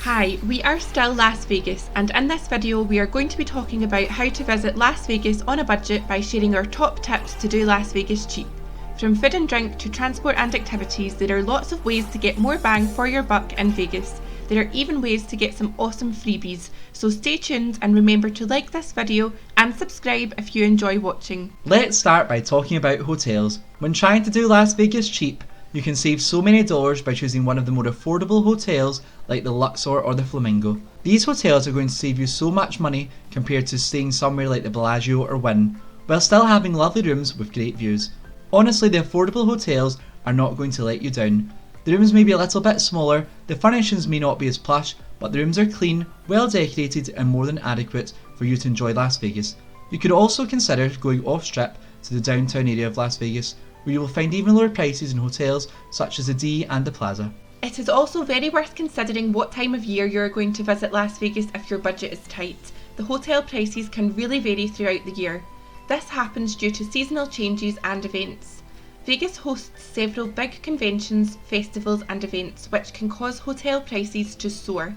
Hi, we are still Las Vegas, and in this video we are going to be talking about how to visit Las Vegas on a budget by sharing our top tips to do Las Vegas cheap. From food and drink to transport and activities, there are lots of ways to get more bang for your buck in Vegas. There are even ways to get some awesome freebies, so stay tuned and remember to like this video and subscribe if you enjoy watching. Let's start by talking about hotels. When trying to do Las Vegas cheap, you can save so many dollars by choosing one of the more affordable hotels like the Luxor or the Flamingo. These hotels are going to save you so much money compared to staying somewhere like the Bellagio or Wynn, while still having lovely rooms with great views. Honestly, the affordable hotels are not going to let you down. The rooms may be a little bit smaller, the furnishings may not be as plush, but the rooms are clean, well decorated and more than adequate for you to enjoy Las Vegas. You could also consider going off-strip to the downtown area of Las Vegas, where you will find even lower prices in hotels such as the D and the Plaza. It is also very worth considering what time of year you are going to visit Las Vegas if your budget is tight. The hotel prices can really vary throughout the year. This happens due to seasonal changes and events. Vegas hosts several big conventions, festivals and events which can cause hotel prices to soar.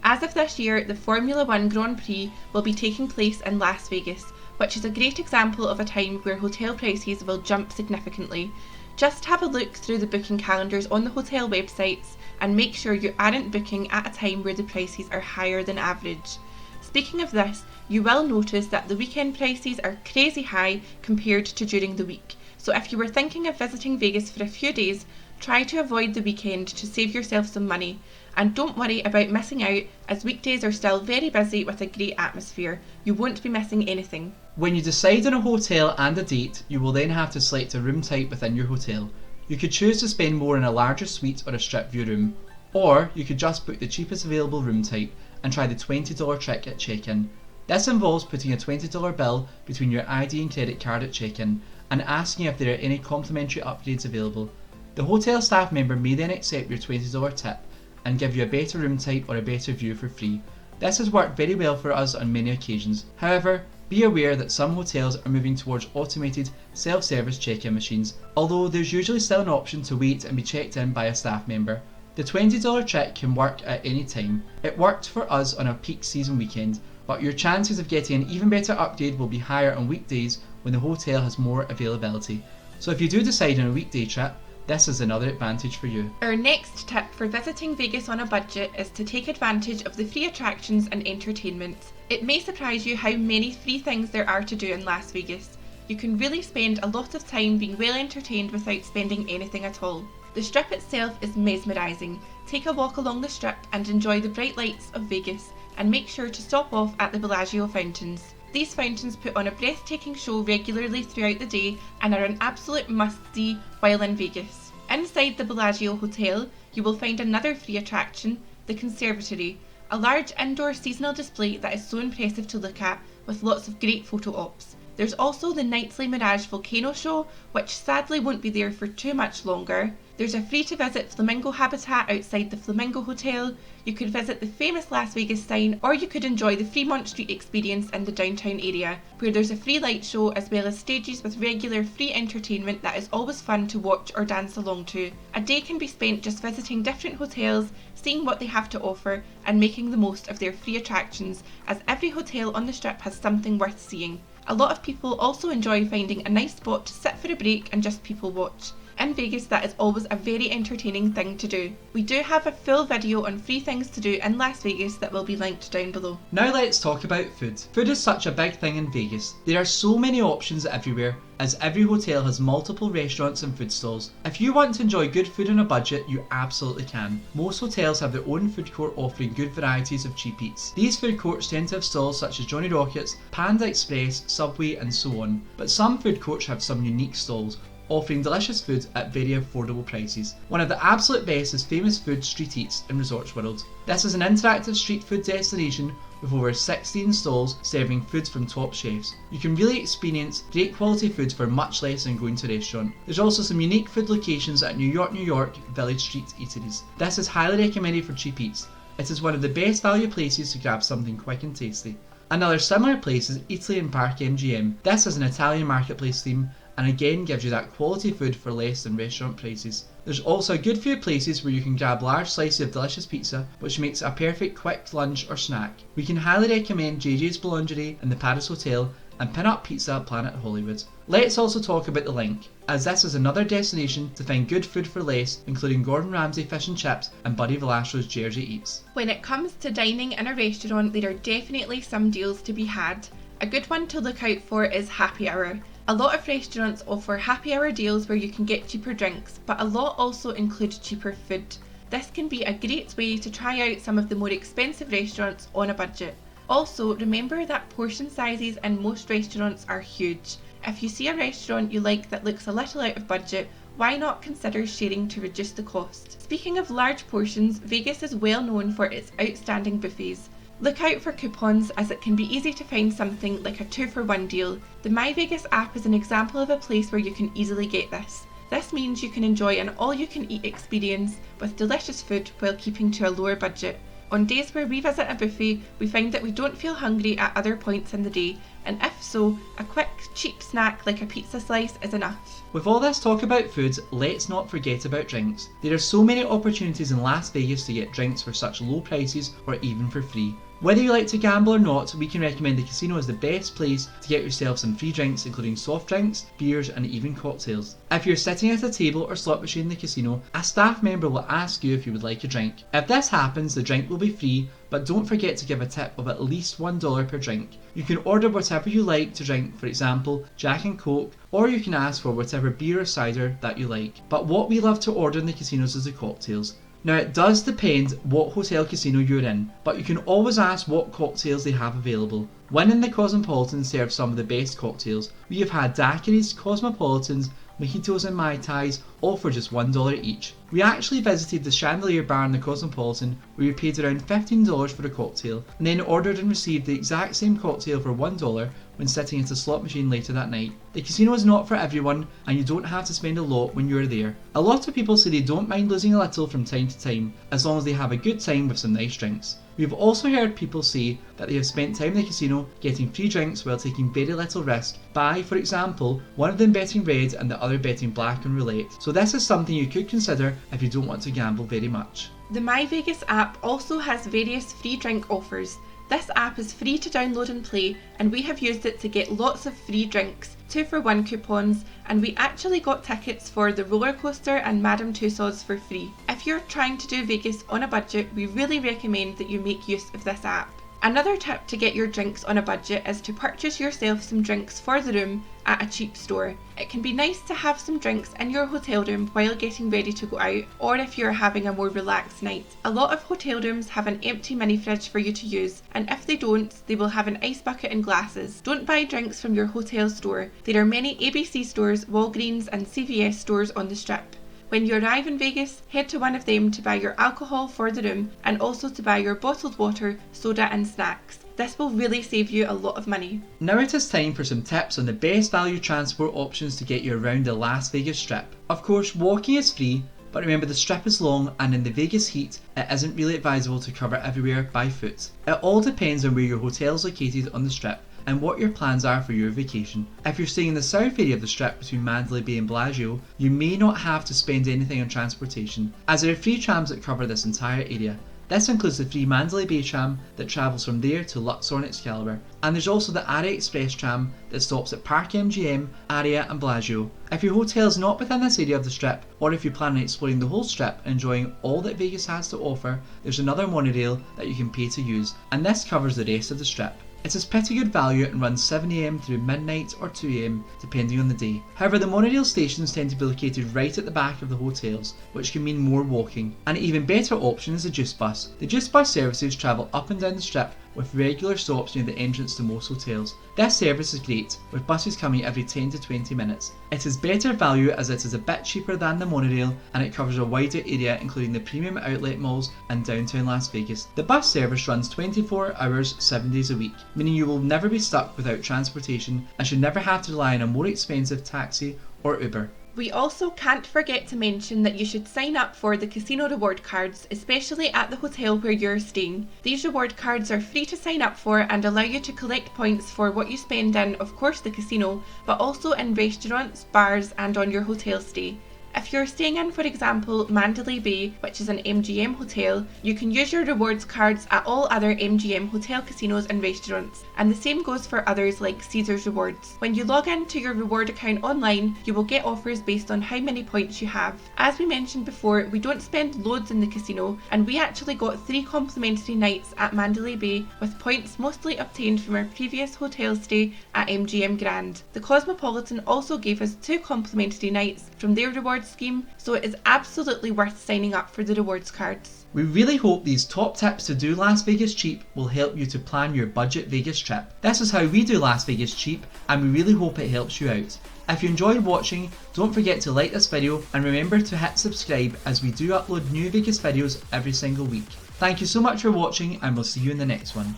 As of this year, the Formula 1 Grand Prix will be taking place in Las Vegas, which is a great example of a time where hotel prices will jump significantly. Just have a look through the booking calendars on the hotel websites and make sure you aren't booking at a time where the prices are higher than average. Speaking of this, you will notice that the weekend prices are crazy high compared to during the week. So if you were thinking of visiting Vegas for a few days, try to avoid the weekend to save yourself some money. And don't worry about missing out, as weekdays are still very busy with a great atmosphere. You won't be missing anything. When you decide on a hotel and a date, you will then have to select a room type within your hotel. You could choose to spend more in a larger suite or a strip view room, or you could just book the cheapest available room type and try the $20 trick at check-in. This involves putting a $20 bill between your ID and credit card at check-in and asking if there are any complimentary upgrades available. The hotel staff member may then accept your $20 tip and give you a better room type or a better view for free. This has worked very well for us on many occasions. However, be aware that some hotels are moving towards automated self-service check-in machines, although there's usually still an option to wait and be checked in by a staff member. The $20 trick can work at any time. It worked for us on a peak season weekend, but your chances of getting an even better upgrade will be higher on weekdays when the hotel has more availability. So if you do decide on a weekday trip, this is another advantage for you. Our next tip for visiting Vegas on a budget is to take advantage of the free attractions and entertainment. It may surprise you how many free things there are to do in Las Vegas. You can really spend a lot of time being well entertained without spending anything at all. The Strip itself is mesmerising. Take a walk along the Strip and enjoy the bright lights of Vegas, and make sure to stop off at the Bellagio fountains. These fountains put on a breathtaking show regularly throughout the day and are an absolute must-see while in Vegas. Inside the Bellagio Hotel, you will find another free attraction, the Conservatory, a large indoor seasonal display that is so impressive to look at, with lots of great photo ops. There's also the nightly Mirage Volcano Show, which sadly won't be there for too much longer. There's a free to visit flamingo habitat outside the Flamingo Hotel. You could visit the famous Las Vegas sign, or you could enjoy the Fremont Street experience in the downtown area, where there's a free light show as well as stages with regular free entertainment that is always fun to watch or dance along to. A day can be spent just visiting different hotels, seeing what they have to offer and making the most of their free attractions, as every hotel on the Strip has something worth seeing. A lot of people also enjoy finding a nice spot to sit for a break and just people watch. In Vegas, that is always a very entertaining thing to do. We do have a full video on free things to do in Las Vegas that will be linked down below. Now let's talk about food. Food is such a big thing in Vegas. There are so many options everywhere, as every hotel has multiple restaurants and food stalls. If you want to enjoy good food on a budget, you absolutely can. Most hotels have their own food court offering good varieties of cheap eats. These food courts tend to have stalls such as Johnny Rockets, Panda Express, Subway and so on. But some food courts have some unique stalls, offering delicious food at very affordable prices. One of the absolute best is Famous Food Street Eats in Resorts World. This is an interactive street food destination with over 16 stalls serving foods from top chefs. You can really experience great quality food for much less than going to a restaurant. There's also some unique food locations at New York Village Street Eateries. This is highly recommended for cheap eats. It is one of the best value places to grab something quick and tasty. Another similar place is Italy in Park MGM. This is an Italian marketplace theme and again gives you that quality food for less than restaurant prices. There's also a good few places where you can grab large slices of delicious pizza, which makes a perfect quick lunch or snack. We can highly recommend JJ's Boulangerie in the Paris Hotel and Pin Up Pizza at Planet Hollywood. Let's also talk about the Link, as this is another destination to find good food for less, including Gordon Ramsay fish and chips and Buddy Velasco's Jersey Eats. When it comes to dining in a restaurant, there are definitely some deals to be had. A good one to look out for is happy hour. A lot of restaurants offer happy hour deals where you can get cheaper drinks, but a lot also include cheaper food. This can be a great way to try out some of the more expensive restaurants on a budget. Also, remember that portion sizes in most restaurants are huge. If you see a restaurant you like that looks a little out of budget, why not consider sharing to reduce the cost? Speaking of large portions, Vegas is well known for its outstanding buffets. Look out for coupons, as it can be easy to find something like a 2-for-1 deal. The MyVegas app is an example of a place where you can easily get this. This means you can enjoy an all-you-can-eat experience with delicious food while keeping to a lower budget. On days where we visit a buffet, we find that we don't feel hungry at other points in the day, and if so, a quick, cheap snack like a pizza slice is enough. With all this talk about food, let's not forget about drinks. There are so many opportunities in Las Vegas to get drinks for such low prices or even for free. Whether you like to gamble or not, we can recommend the casino as the best place to get yourself some free drinks, including soft drinks, beers and even cocktails. If you're sitting at a table or slot machine in the casino, a staff member will ask you if you would like a drink. If this happens, the drink will be free, but don't forget to give a tip of at least $1 per drink. You can order whatever you like to drink, for example, Jack and Coke, or you can ask for whatever beer or cider that you like. But what we love to order in the casinos is the cocktails. Now it does depend what hotel casino you're in, but you can always ask what cocktails they have available. When in the Cosmopolitan serves some of the best cocktails. We have had daiquiris, Cosmopolitans, mojitos and Mai Tais, all for just $1 each. We actually visited the Chandelier bar in the Cosmopolitan where we paid around $15 for a cocktail and then ordered and received the exact same cocktail for $1 when sitting at a slot machine later that night. The casino is not for everyone and you don't have to spend a lot when you're there. A lot of people say they don't mind losing a little from time to time as long as they have a good time with some nice drinks. We've also heard people say that they have spent time in the casino getting free drinks while taking very little risk by, for example, one of them betting red and the other betting black on roulette. So this is something you could consider if you don't want to gamble very much. The MyVegas app also has various free drink offers. This app is free to download and play, and we have used it to get lots of free drinks, 2-for-1 coupons, and we actually got tickets for the roller coaster and Madame Tussauds for free. If you're trying to do Vegas on a budget, we really recommend that you make use of this app. Another tip to get your drinks on a budget is to purchase yourself some drinks for the room at a cheap store. It can be nice to have some drinks in your hotel room while getting ready to go out, or if you're having a more relaxed night. A lot of hotel rooms have an empty mini fridge for you to use, and if they don't, they will have an ice bucket and glasses. Don't buy drinks from your hotel store. There are many ABC stores, Walgreens and CVS stores on the Strip. When you arrive in Vegas, head to one of them to buy your alcohol for the room and also to buy your bottled water, soda and snacks. This will really save you a lot of money. Now it is time for some tips on the best value transport options to get you around the Las Vegas Strip. Of course, walking is free, but remember the Strip is long and in the Vegas heat, it isn't really advisable to cover everywhere by foot. It all depends on where your hotel is located on the Strip and what your plans are for your vacation. If you're staying in the south area of the Strip between Mandalay Bay and Bellagio, you may not have to spend anything on transportation, as there are free trams that cover this entire area. This includes the free Mandalay Bay tram that travels from there to Luxor and Excalibur, and there's also the Aria Express tram that stops at Park MGM, Aria and Bellagio. If your hotel is not within this area of the Strip, or if you plan on exploring the whole Strip and enjoying all that Vegas has to offer, there's another monorail that you can pay to use, and this covers the rest of the Strip. It is pretty good value and runs 7 AM through midnight or 2 AM depending on the day. However, the monorail stations tend to be located right at the back of the hotels, which can mean more walking. An even better option is the Juice Bus. The Juice Bus services travel up and down the Strip with regular stops near the entrance to most hotels. This service is great, with buses coming every 10 to 20 minutes. It is better value as it is a bit cheaper than the monorail and it covers a wider area including the premium outlet malls and downtown Las Vegas. The bus service runs 24 hours 7 days a week, meaning you will never be stuck without transportation and should never have to rely on a more expensive taxi or Uber. We also can't forget to mention that you should sign up for the casino reward cards, especially at the hotel where you're staying. These reward cards are free to sign up for and allow you to collect points for what you spend in, of course, the casino, but also in restaurants, bars and on your hotel stay. If you're staying in, for example, Mandalay Bay, which is an MGM hotel, you can use your rewards cards at all other MGM hotel casinos and restaurants, and the same goes for others like Caesars Rewards. When you log into your reward account online, you will get offers based on how many points you have. As we mentioned before, we don't spend loads in the casino, and we actually got 3 complimentary nights at Mandalay Bay with points mostly obtained from our previous hotel stay at MGM Grand. The Cosmopolitan also gave us 2 complimentary nights from their rewards scheme, so it is absolutely worth signing up for the rewards cards. We really hope these top tips to do Las Vegas cheap will help you to plan your budget Vegas trip. This is how we do Las Vegas cheap, and we really hope it helps you out. If you enjoyed watching, don't forget to like this video and remember to hit subscribe, as we do upload new Vegas videos every single week. Thank you so much for watching, and we'll see you in the next one.